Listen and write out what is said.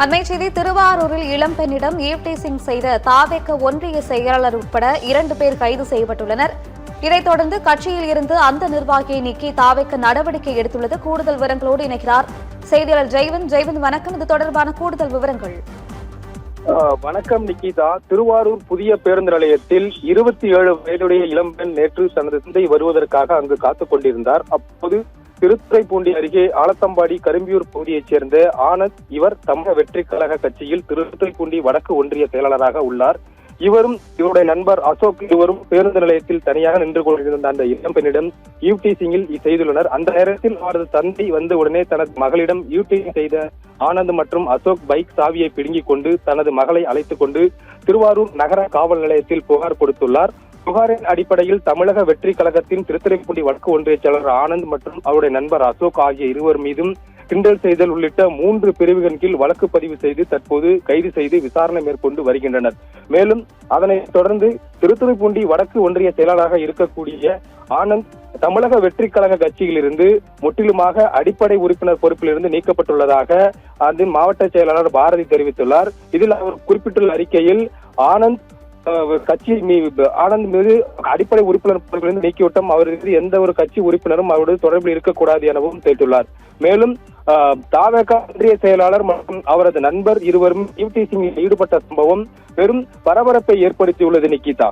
அண்மை செய்தி திருவாரூரில் இளம்பெண்ணிடம் ஈவ்டீசிங் செய்த தாவேக ஒன்றிய செயலாளர் உட்பட 2 பேர் கைது செய்யப்பட்டுள்ளனர். இதைத் தொடர்ந்து கட்சியில் இருந்து அந்த நிர்வாகியை நீக்கி தாவேக நடவடிக்கை எடுத்துள்ளது. கூடுதல் விவரங்களோடு இணைக்கிறார் செய்தியாளர் ஜெய்வந்த். வணக்கம். இது தொடர்பான கூடுதல் விவரங்கள். வணக்கம் நிகிதா. திருவாரூர் புதிய பேருந்து நிலையத்தில் 27 வயதுடைய இளம்பெண் நேற்று தனது தந்தை வருவதற்காக அங்கு காத்துக் கொண்டிருந்தார். அப்போது திருத்துறைப்பூண்டி அருகே ஆலத்தம்பாடி கரும்பியூர் பகுதியைச் சேர்ந்த ஆனந்த், இவர் தமிழக வெற்றி கழக கட்சியில் திருத்துறைப்பூண்டி வடக்கு ஒன்றிய செயலாளராக உள்ளார். இவரும் இவருடைய நண்பர் அசோக் இருவரும் பேருந்து நிலையத்தில் தனியாக நின்று கொண்டிருந்த அந்த இளம்பெண்ணிடம் ஈவ்டீசிங்கில் செய்துள்ளனர். அந்த நேரத்தில் அவரது தந்தை வந்த உடனே தனது மகளிடம் ஈவ்டீசிங் செய்த ஆனந்த் மற்றும் அசோக் பைக் சாவியை பிடுங்கிக் கொண்டு தனது மகளை அழைத்துக் கொண்டு திருவாரூர் நகர காவல் நிலையத்தில் புகார் கொடுத்துள்ளார். புகாரின் அடிப்படையில் தமிழக வெற்றி கழகத்தின் திருத்துறைப்பூண்டி வடக்கு ஒன்றிய செயலாளர் ஆனந்த் மற்றும் அவருடைய நண்பர் அசோக் ஆகிய இருவர் மீதும் கிண்டல் செய்தல் உள்ளிட்ட 3 பிரிவுகளின் கீழ் வழக்கு பதிவு செய்து தற்போது கைது செய்து விசாரணை மேற்கொண்டு வருகின்றனர். மேலும் அதனைத் தொடர்ந்து திருத்துறைப்பூண்டி வடக்கு ஒன்றிய செயலாளராக இருக்கக்கூடிய ஆனந்த் தமிழக வெற்றி கழக கட்சியிலிருந்து முற்றிலுமாக அடிப்படை உறுப்பினர் பொறுப்பிலிருந்து நீக்கப்பட்டுள்ளதாக அந்த மாவட்ட செயலாளர் பாரதி தெரிவித்துள்ளார். இதில் அவர் குறிப்பிட்டுள்ள அறிக்கையில் ஆனந்த் மீது அடிப்படை உறுப்பினர் நீக்கிவிட்டம், அவருக்கு எந்த ஒரு கட்சி உறுப்பினரும் அவருடைய தொடர்பில் இருக்கக்கூடாது எனவும் தெரிவித்துள்ளார். மேலும் தாவேக ஒன்றிய செயலாளர் மற்றும் அவரது நண்பர் இருவரும் ஈவ்டீசிங்கில் ஈடுபட்ட சம்பவம் பெரும் பரபரப்பை ஏற்படுத்தியுள்ளது நிகிதா.